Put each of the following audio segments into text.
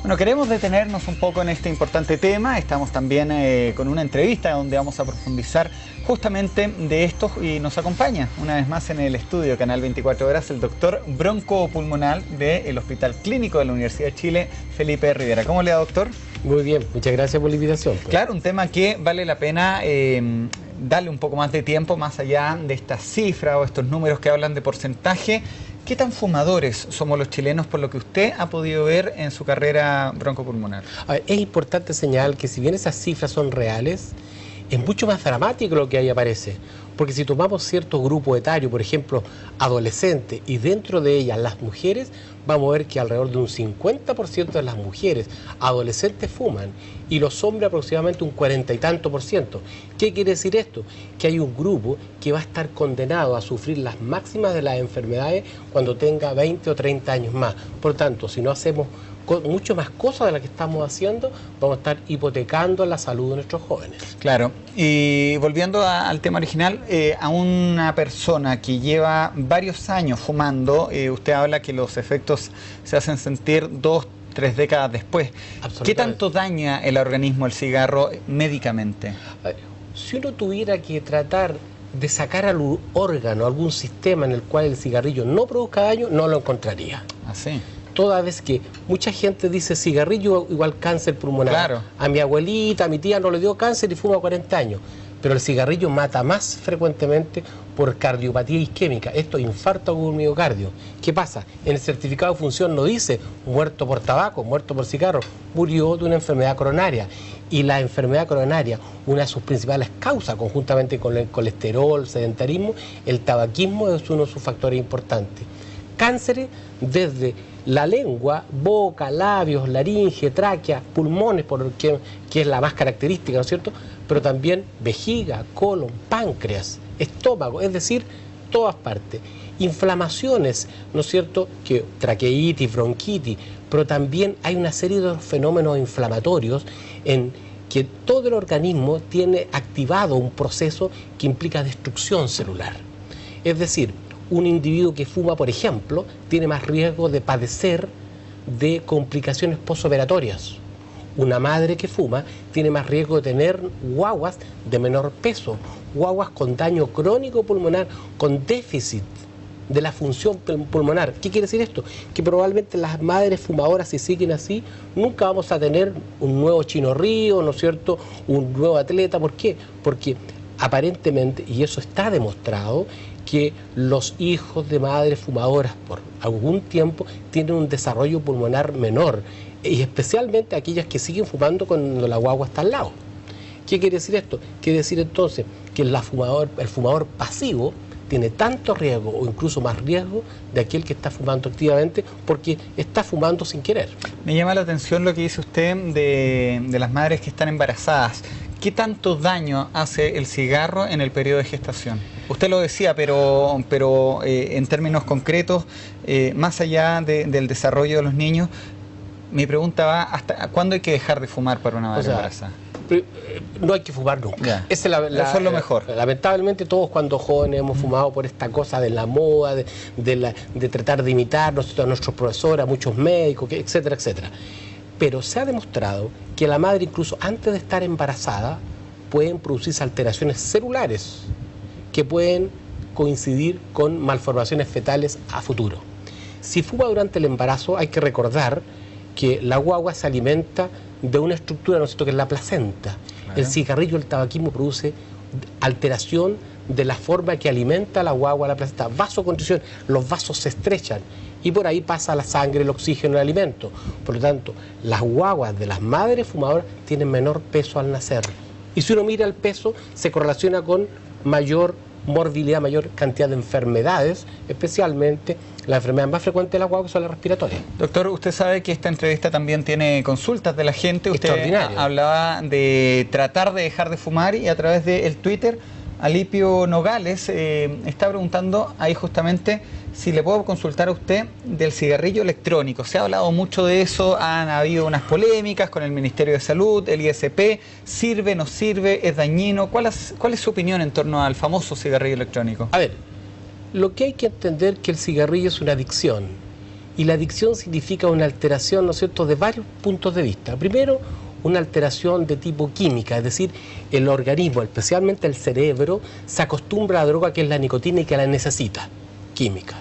Bueno, queremos detenernos un poco en este importante tema. Estamos también con una entrevista donde vamos a profundizar justamente de esto y nos acompaña una vez más en el estudio Canal 24 Horas el doctor broncopulmonar del Hospital Clínico de la Universidad de Chile, Felipe Rivera. ¿Cómo le va, doctor? Muy bien, muchas gracias por la invitación. Claro, un tema que vale la pena darle un poco más de tiempo, más allá de estas cifras o estos números que hablan de porcentaje. ¿Qué tan fumadores somos los chilenos por lo que usted ha podido ver en su carrera broncopulmonar? A ver, es importante señalar que si bien esas cifras son reales, es mucho más dramático lo que ahí aparece. Porque si tomamos cierto grupo etario, por ejemplo, adolescentes, y dentro de ellas las mujeres, vamos a ver que alrededor de un 50% de las mujeres adolescentes fuman y los hombres aproximadamente un 40 y tanto por ciento. ¿Qué quiere decir esto? Que hay un grupo que va a estar condenado a sufrir las máximas de las enfermedades cuando tenga 20 o 30 años más. Por tanto, si no hacemos mucho más cosas de las que estamos haciendo, vamos a estar hipotecando la salud de nuestros jóvenes. Claro, y volviendo al tema original, a una persona que lleva varios años fumando, usted habla que los efectos se hacen sentir 2, 3 décadas después. ¿Qué tanto daña el organismo el cigarro médicamente? Si uno tuviera que tratar de sacar algún órgano, algún sistema en el cual el cigarrillo no produzca daño, no lo encontraría. Así. Toda vez que mucha gente dice cigarrillo igual cáncer pulmonar. Claro. A mi abuelita, a mi tía no le dio cáncer y fuma 40 años. Pero el cigarrillo mata más frecuentemente por cardiopatía isquémica. Esto es infarto agudo del miocardio. ¿Qué pasa? En el certificado de función no dice muerto por tabaco, muerto por cigarro. Murió de una enfermedad coronaria. Y la enfermedad coronaria, una de sus principales causas, conjuntamente con el colesterol, sedentarismo, el tabaquismo es uno de sus factores importantes. Cánceres desde la lengua, boca, labios, laringe, tráquea, pulmones, que es la más característica, ¿no es cierto? Pero también vejiga, colon, páncreas, estómago, es decir, todas partes. Inflamaciones, ¿no es cierto? Que traqueitis, bronquitis, pero también hay una serie de fenómenos inflamatorios en que todo el organismo tiene activado un proceso que implica destrucción celular. Es decir, un individuo que fuma, por ejemplo, tiene más riesgo de padecer de complicaciones postoperatorias. Una madre que fuma tiene más riesgo de tener guaguas de menor peso, guaguas con daño crónico pulmonar, con déficit de la función pulmonar. ¿Qué quiere decir esto? Que probablemente las madres fumadoras, si siguen así, nunca vamos a tener un nuevo Chino Río, ¿no es cierto?, un nuevo atleta. ¿Por qué? Porque aparentemente, y eso está demostrado, que los hijos de madres fumadoras por algún tiempo tienen un desarrollo pulmonar menor, y especialmente aquellas que siguen fumando cuando la guagua está al lado. ¿Qué quiere decir esto? Quiere decir entonces que el fumador pasivo tiene tanto riesgo o incluso más riesgo de aquel que está fumando activamente porque está fumando sin querer. Me llama la atención lo que dice usted de las madres que están embarazadas. ¿Qué tanto daño hace el cigarro en el periodo de gestación? Usted lo decía, pero en términos concretos, más allá del desarrollo de los niños, mi pregunta va, ¿hasta cuándo hay que dejar de fumar para una madre embarazada? No hay que fumar nunca. Eso es lo mejor. Lamentablemente todos cuando jóvenes hemos fumado por esta cosa de la moda, de tratar de imitar a nuestros profesores, a muchos médicos, etcétera, etcétera. Pero se ha demostrado que la madre, incluso antes de estar embarazada, pueden producirse alteraciones celulares que pueden coincidir con malformaciones fetales a futuro. Si fuma durante el embarazo, hay que recordar que la guagua se alimenta de una estructura, ¿no es cierto?, que es la placenta. Claro. El cigarrillo, el tabaquismo produce alteración de la forma que alimenta la guagua la placenta, vasoconstricción, los vasos se estrechan y por ahí pasa la sangre, el oxígeno, el alimento. Por lo tanto, las guaguas de las madres fumadoras tienen menor peso al nacer. Y si uno mira el peso, se correlaciona con mayor morbilidad, mayor cantidad de enfermedades, especialmente la enfermedad más frecuente de la guagua son las respiratorias. Doctor, usted sabe que esta entrevista también tiene consultas de la gente. Usted hablaba de tratar de dejar de fumar y a través del Twitter, Alipio Nogales está preguntando ahí justamente si le puedo consultar a usted del cigarrillo electrónico. Se ha hablado mucho de eso, han habido unas polémicas con el Ministerio de Salud, el ISP, ¿sirve, no sirve, es dañino? ¿Cuál es su opinión en torno al famoso cigarrillo electrónico? A ver, lo que hay que entender es que el cigarrillo es una adicción Y la adicción significa una alteración, ¿no es cierto?, de varios puntos de vista. Primero, una alteración de tipo química, es decir, el organismo, especialmente el cerebro, se acostumbra a la droga que es la nicotina y que la necesita, química.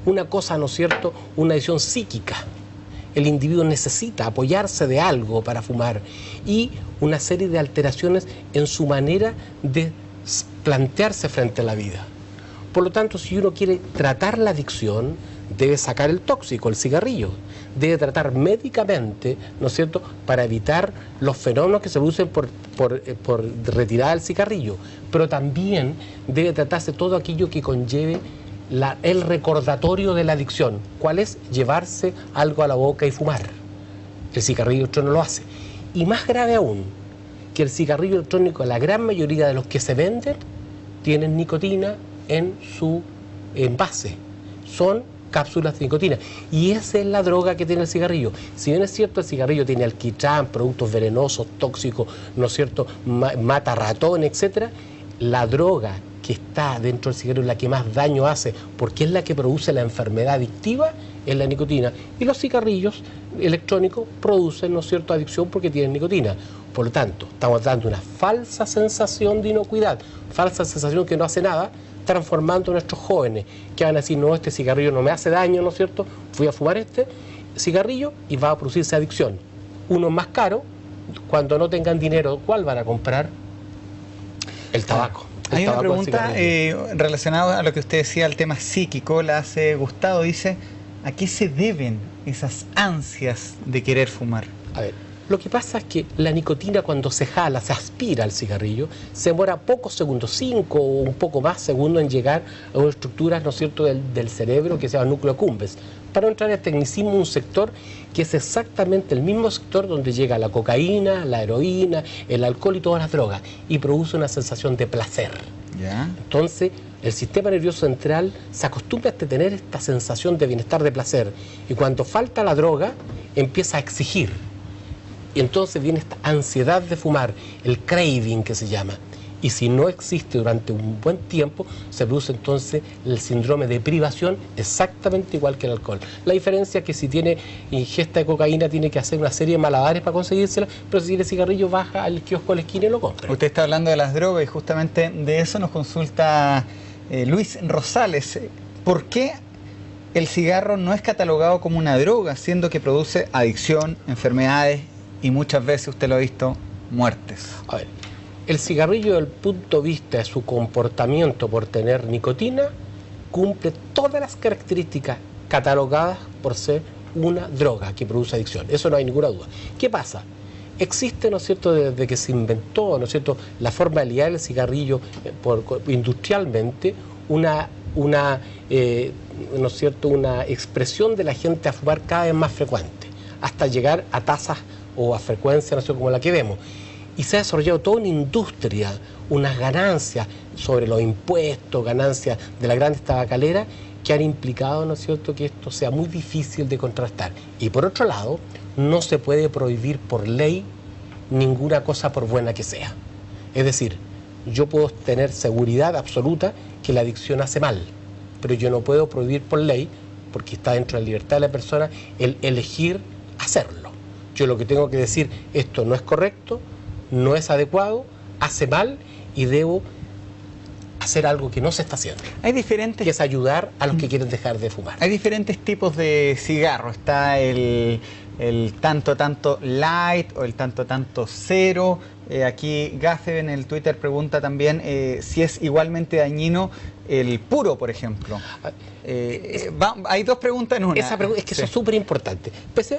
Una cosa, ¿no es cierto?, una adicción psíquica. El individuo necesita apoyarse de algo para fumar, y una serie de alteraciones en su manera de plantearse frente a la vida. Por lo tanto, si uno quiere tratar la adicción, debe sacar el tóxico, el cigarrillo. Debe tratar médicamente, ¿no es cierto?, para evitar los fenómenos que se producen por retirada del cigarrillo. Pero también debe tratarse todo aquello que conlleve el recordatorio de la adicción. ¿Cuál es? Llevarse algo a la boca y fumar. El cigarrillo electrónico no lo hace. Y más grave aún, que el cigarrillo electrónico, la gran mayoría de los que se venden, tienen nicotina en su envase. Son cápsulas de nicotina. Y esa es la droga que tiene el cigarrillo. Si bien es cierto, el cigarrillo tiene alquitrán, productos venenosos, tóxicos, ¿no es cierto?, mata ratones, etcétera, la droga que está dentro del cigarrillo, la que más daño hace, porque es la que produce la enfermedad adictiva, es la nicotina. Y los cigarrillos electrónicos producen, ¿no es cierto?, adicción porque tienen nicotina. Por lo tanto, estamos dando una falsa sensación de inocuidad, falsa sensación que no hace nada, transformando a nuestros jóvenes, que van a decir, no, este cigarrillo no me hace daño, ¿no es cierto?, voy a fumar este cigarrillo y va a producirse adicción. Uno más caro, cuando no tengan dinero, ¿cuál van a comprar? El tabaco. Hay una pregunta relacionada a lo que usted decía, al tema psíquico, la hace Gustavo, dice, ¿a qué se deben esas ansias de querer fumar? A ver, lo que pasa es que la nicotina, cuando se jala, se aspira al cigarrillo, se demora pocos segundos, 5 o un poco más segundos, en llegar a una estructura, ¿no es cierto?, del cerebro que se llama núcleo accumbens. Para no entrar en tecnicismo, un sector que es exactamente el mismo sector donde llega la cocaína, la heroína, el alcohol y todas las drogas, y produce una sensación de placer. ¿Ya? Entonces, el sistema nervioso central se acostumbra a tener esta sensación de bienestar, de placer, y cuando falta la droga, empieza a exigir. Y entonces viene esta ansiedad de fumar, el craving que se llama. Y si no existe durante un buen tiempo, se produce entonces el síndrome de privación, exactamente igual que el alcohol. La diferencia es que si tiene ingesta de cocaína tiene que hacer una serie de malabares para conseguírsela, pero si tiene cigarrillo baja al kiosco de la esquina y lo compra. Usted está hablando de las drogas y justamente de eso nos consulta Luis Rosales. ¿Por qué el cigarro no es catalogado como una droga, siendo que produce adicción, enfermedades y muchas veces, usted lo ha visto, muertes? A ver, el cigarrillo, desde el punto de vista de su comportamiento por tener nicotina, cumple todas las características catalogadas por ser una droga que produce adicción. Eso no hay ninguna duda. ¿Qué pasa? Existe, ¿no es cierto?, desde que se inventó, ¿no es cierto?, la forma de liar el cigarrillo industrialmente, ¿no es cierto?, una expresión de la gente a fumar cada vez más frecuente, hasta llegar a tasas o a frecuencia, ¿no es cierto?, como la que vemos. Y se ha desarrollado toda una industria, unas ganancias sobre los impuestos, ganancias de las grandes tabacaleras, que han implicado, ¿no es cierto?, que esto sea muy difícil de contrastar. Y por otro lado, no se puede prohibir por ley ninguna cosa por buena que sea. Es decir, yo puedo tener seguridad absoluta que la adicción hace mal, pero yo no puedo prohibir por ley, porque está dentro de la libertad de la persona, el elegir hacerlo. Yo lo que tengo que decir, esto no es correcto, no es adecuado, hace mal y debo hacer algo que no se está haciendo. Hay diferentes... que es ayudar a los que quieren dejar de fumar. Hay diferentes tipos de cigarro. Está el tanto light o el tanto cero. Aquí Gafe en el Twitter pregunta también si es igualmente dañino el puro, por ejemplo. Hay dos preguntas en una. Es que eso es súper importante.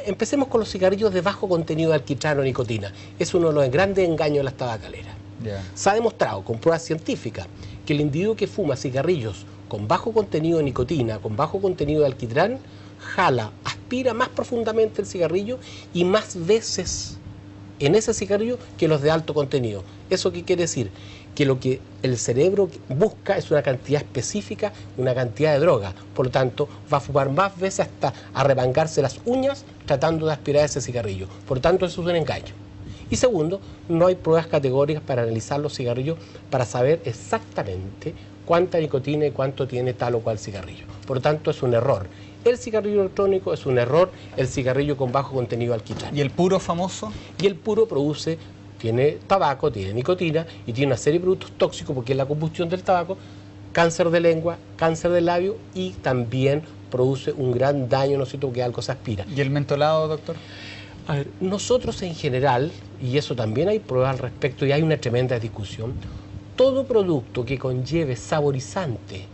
Empecemos con los cigarrillos de bajo contenido de alquitrán o nicotina. Es uno de los grandes engaños de las tabacaleras. Yeah. Se ha demostrado con pruebas científicas que el individuo que fuma cigarrillos con bajo contenido de nicotina, con bajo contenido de alquitrán, jala, aspira más profundamente el cigarrillo y más veces en ese cigarrillo que los de alto contenido. ¿Eso qué quiere decir? Que lo que el cerebro busca es una cantidad específica, una cantidad de droga. Por lo tanto, va a fumar más veces hasta arremangarse las uñas tratando de aspirar ese cigarrillo. Por lo tanto, eso es un engaño. Y segundo, no hay pruebas categóricas para analizar los cigarrillos para saber exactamente cuánta nicotina y cuánto tiene tal o cual cigarrillo. Por lo tanto, es un error. el cigarrillo electrónico es un error, el cigarrillo con bajo contenido de alquitrán. ¿Y el puro famoso? Y el puro tiene tabaco, tiene nicotina y tiene una serie de productos tóxicos porque es la combustión del tabaco, cáncer de lengua, cáncer de labio y también produce un gran daño, ¿no es cierto?, porque algo se aspira. ¿Y el mentolado, doctor? A ver, nosotros en general, y eso también hay pruebas al respecto y hay una tremenda discusión, todo producto que conlleve saborizante,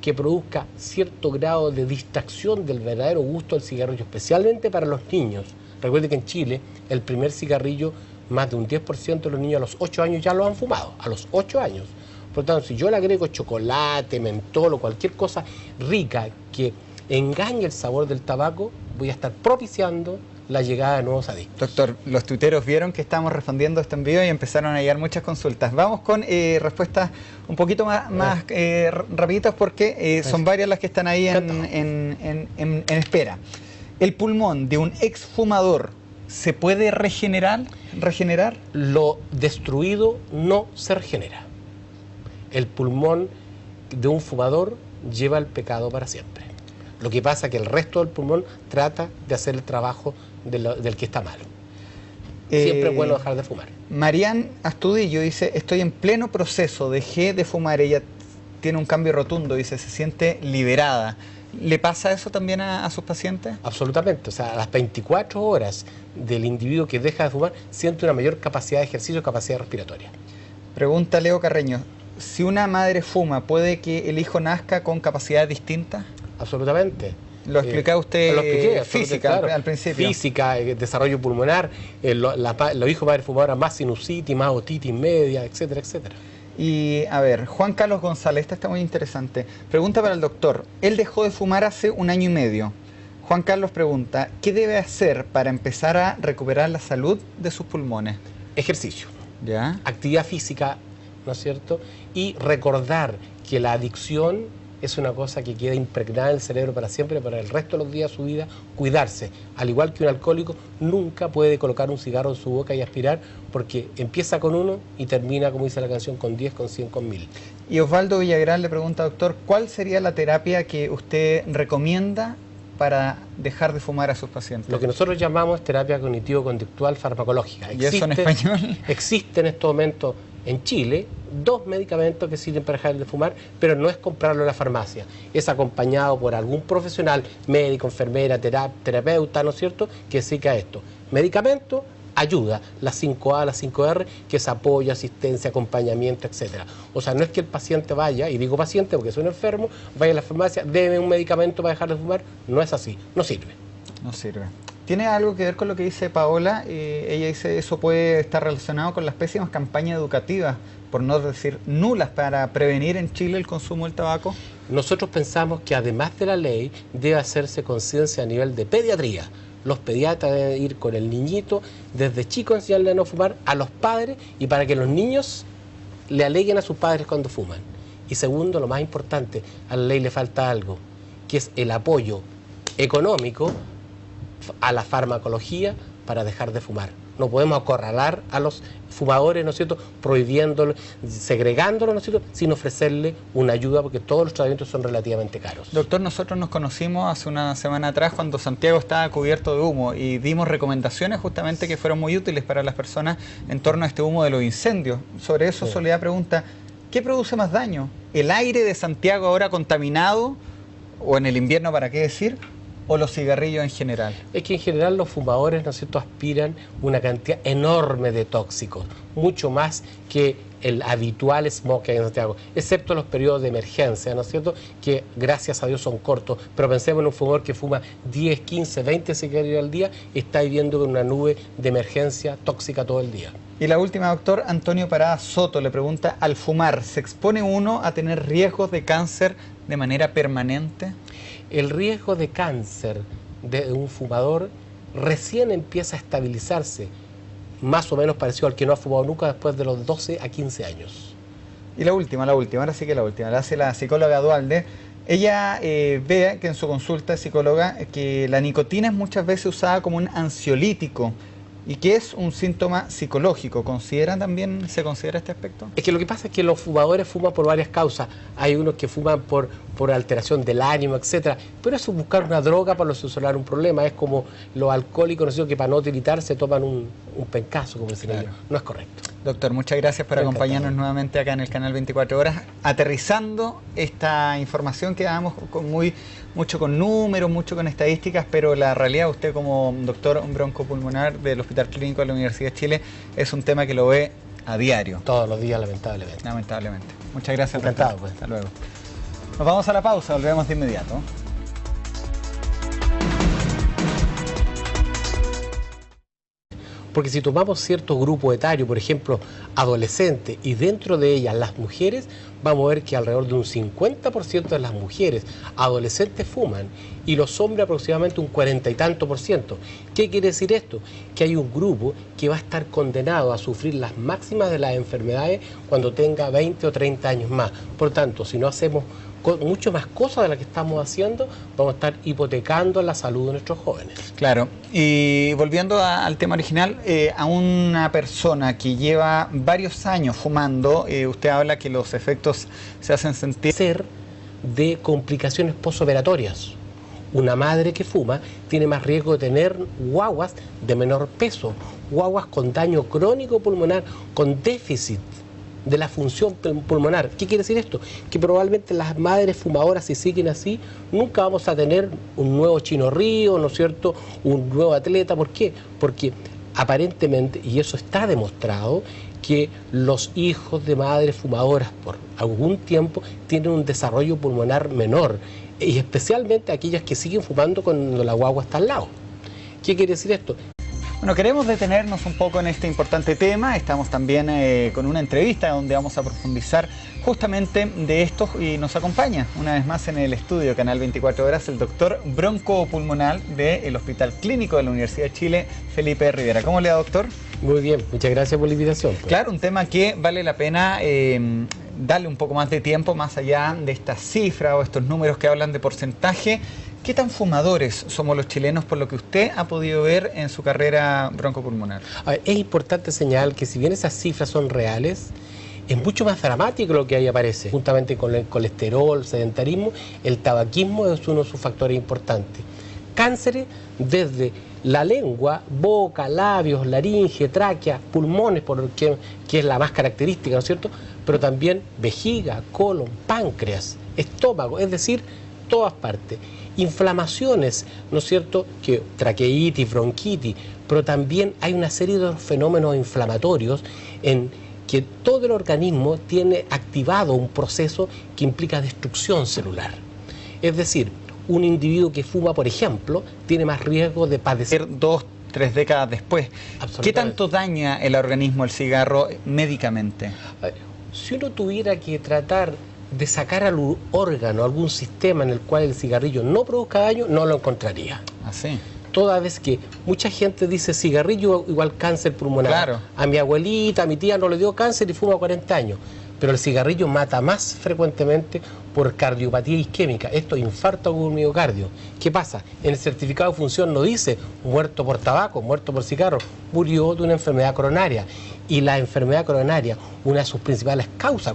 que produzca cierto grado de distracción del verdadero gusto del cigarrillo, especialmente para los niños. Recuerde que en Chile el primer cigarrillo, más de un 10% de los niños a los 8 años ya lo han fumado, a los 8 años. Por lo tanto, si yo le agrego chocolate, mentol o cualquier cosa rica que engañe el sabor del tabaco, voy a estar propiciando la llegada de nuevos adictos. Doctor, los tuiteros vieron que estamos respondiendo este envío y empezaron a llegar muchas consultas. Vamos con respuestas un poquito más rapiditas porque son varias las que están ahí en espera. ¿El pulmón de un exfumador se puede regenerar? Lo destruido no se regenera. El pulmón de un fumador lleva el pecado para siempre. Lo que pasa es que el resto del pulmón trata de hacer el trabajo del que está malo. Siempre es bueno dejar de fumar. Marian Astudillo dice, estoy en pleno proceso, dejé de fumar. Ella tiene un cambio rotundo, dice, se siente liberada. ¿Le pasa eso también a sus pacientes? Absolutamente. O sea, a las 24 horas del individuo que deja de fumar siente una mayor capacidad de ejercicio, capacidad respiratoria. Pregunta Leo Carreño, si una madre fuma, ¿puede que el hijo nazca con capacidades distintas? Absolutamente. Lo explicaba usted, lo expliqué, física, claro, al principio. Física, desarrollo pulmonar, los hijos madres fumadoras más sinusitis, más otitis media, etcétera, etcétera. Y a ver, Juan Carlos González, esta está muy interesante. Pregunta para el doctor, él dejó de fumar hace 1 año y medio. Juan Carlos pregunta, ¿qué debe hacer para empezar a recuperar la salud de sus pulmones? Ejercicio. ¿Ya? Actividad física, ¿no es cierto? Y recordar que la adicción es una cosa que queda impregnada en el cerebro para siempre, para el resto de los días de su vida, cuidarse. Al igual que un alcohólico, nunca puede colocar un cigarro en su boca y aspirar, porque empieza con 1 y termina, como dice la canción, con 10, con 100, con 1000. Y Osvaldo Villagrán le pregunta, doctor, ¿cuál sería la terapia que usted recomienda para dejar de fumar a sus pacientes? Lo que nosotros llamamos terapia cognitivo-conductual farmacológica. ¿Y eso en español? Existe en este momento en Chile 2 medicamentos que sirven para dejar de fumar, pero no es comprarlo en la farmacia. Es acompañado por algún profesional, médico, enfermera, terapeuta, ¿no es cierto?, que se dedica a esto. Medicamento, ayuda, las 5A, las 5R, que es apoyo, asistencia, acompañamiento, etcétera. O sea, no es que el paciente vaya, y digo paciente porque soy un enfermo, vaya a la farmacia, debe un medicamento para dejar de fumar. No es así, no sirve. No sirve. ¿Tiene algo que ver con lo que dice Paola? Ella dice eso puede estar relacionado con las pésimas campañas educativas, por no decir nulas, para prevenir en Chile el consumo del tabaco. Nosotros pensamos que además de la ley debe hacerse conciencia a nivel de pediatría. Los pediatras deben ir con el niñito desde chico, enseñarle a no fumar a los padres y para que los niños le aleguen a sus padres cuando fuman. Y segundo, lo más importante, a la ley le falta algo, que es el apoyo económico a la farmacología para dejar de fumar. No podemos acorralar a los fumadores, ¿no es cierto?, prohibiéndolo, segregándolo, ¿no es cierto?, sin ofrecerle una ayuda, porque todos los tratamientos son relativamente caros. Doctor, nosotros nos conocimos hace una semana atrás cuando Santiago estaba cubierto de humo y dimos recomendaciones justamente que fueron muy útiles para las personas en torno a este humo de los incendios. Sobre eso, sí. Soledad pregunta, ¿qué produce más daño? ¿El aire de Santiago ahora contaminado? ¿O en el invierno, para qué decir? ¿O los cigarrillos en general? Es que en general los fumadores, ¿no es cierto?, aspiran una cantidad enorme de tóxicos, mucho más que el habitual smog que hay en Santiago, excepto los periodos de emergencia, ¿no es cierto?, que gracias a Dios son cortos, pero pensemos en un fumador que fuma 10, 15, 20 cigarrillos al día, está viviendo con una nube de emergencia tóxica todo el día. Y la última, doctor, Antonio Parada Soto le pregunta, ¿al fumar se expone uno a tener riesgos de cáncer de manera permanente? El riesgo de cáncer de un fumador recién empieza a estabilizarse, más o menos parecido al que no ha fumado nunca después de los 12 a 15 años. Y la última, ahora sí que la última, la hace la psicóloga Dualde. Ella ve que en su consulta de psicóloga que la nicotina es muchas veces usada como un ansiolítico y que es un síntoma psicológico. ¿Se considera este aspecto? Es que lo que pasa es que los fumadores fuman por varias causas. Hay unos que fuman por alteración del ánimo, etcétera. Pero eso es buscar una droga para solucionar un problema. Es como los alcohólicos, ¿no es cierto?, que para no tiritar se toman un pencazo, como dicen ellos. No es correcto. Doctor, muchas gracias por acompañarnos nuevamente acá en el canal 24 Horas, aterrizando esta información que damos mucho con números, mucho con estadísticas, pero la realidad, usted como doctor broncopulmonar del Hospital Clínico de la Universidad de Chile, es un tema que lo ve a diario. Todos los días, lamentablemente. Lamentablemente. Muchas gracias. Encantado, pues. Hasta luego. Nos vamos a la pausa, volvemos de inmediato. Porque si tomamos cierto grupo etario, por ejemplo, adolescentes, y dentro de ellas las mujeres, vamos a ver que alrededor de un 50% de las mujeres adolescentes fuman y los hombres aproximadamente un 40 y tanto %. ¿Qué quiere decir esto? Que hay un grupo que va a estar condenado a sufrir las máximas de las enfermedades cuando tenga 20 o 30 años más. Por tanto, si no hacemos mucho más cosas de las que estamos haciendo, vamos a estar hipotecando la salud de nuestros jóvenes. Claro, y volviendo al tema original, a una persona que lleva varios años fumando, usted habla que los efectos se hacen sentir de complicaciones posoperatorias. Una madre que fuma tiene más riesgo de tener guaguas de menor peso, guaguas con daño crónico pulmonar, con déficit de la función pulmonar. ¿Qué quiere decir esto? Que probablemente las madres fumadoras, si siguen así, nunca vamos a tener un nuevo Chino Río, ¿no es cierto?, un nuevo atleta. ¿Por qué? Porque aparentemente, y eso está demostrado, que los hijos de madres fumadoras por algún tiempo tienen un desarrollo pulmonar menor, y especialmente aquellas que siguen fumando cuando la guagua está al lado. ¿Qué quiere decir esto? Bueno, queremos detenernos un poco en este importante tema. Estamos también con una entrevista donde vamos a profundizar justamente de esto, y nos acompaña una vez más en el estudio Canal 24 Horas el doctor broncopulmonar del Hospital Clínico de la Universidad de Chile, Felipe Rivera. ¿Cómo le va, doctor? Muy bien, muchas gracias por la invitación. Claro, un tema que vale la pena darle un poco más de tiempo, más allá de estas cifras o estos números que hablan de porcentaje. ¿Qué tan fumadores somos los chilenos, por lo que usted ha podido ver en su carrera broncopulmonar? Es importante señalar que si bien esas cifras son reales, es mucho más dramático lo que ahí aparece. Juntamente con el colesterol, sedentarismo, el tabaquismo es uno de sus factores importantes. Cánceres desde la lengua, boca, labios, laringe, tráquea, pulmones, que es la más característica, ¿no es cierto? Pero también vejiga, colon, páncreas, estómago, es decir, todas partes. Inflamaciones, ¿no es cierto?, que traqueitis, bronquitis, pero también hay una serie de fenómenos inflamatorios en que todo el organismo tiene activado un proceso que implica destrucción celular. Es decir, un individuo que fuma, por ejemplo, tiene más riesgo de padecer 2, 3 décadas después. ¿Qué tanto daña el organismo el cigarro médicamente? Si uno tuviera que tratar de sacar al órgano algún sistema en el cual el cigarrillo no produzca daño, no lo encontraría. Así. Toda vez que mucha gente dice cigarrillo igual cáncer pulmonar. Claro. A mi abuelita, a mi tía no le dio cáncer y fuma 40 años. Pero el cigarrillo mata más frecuentemente por cardiopatía isquémica. Esto es infarto agudo del miocardio. ¿Qué pasa? En el certificado de función no dice muerto por tabaco, muerto por cigarro. Murió de una enfermedad coronaria. Y la enfermedad coronaria, una de sus principales causas,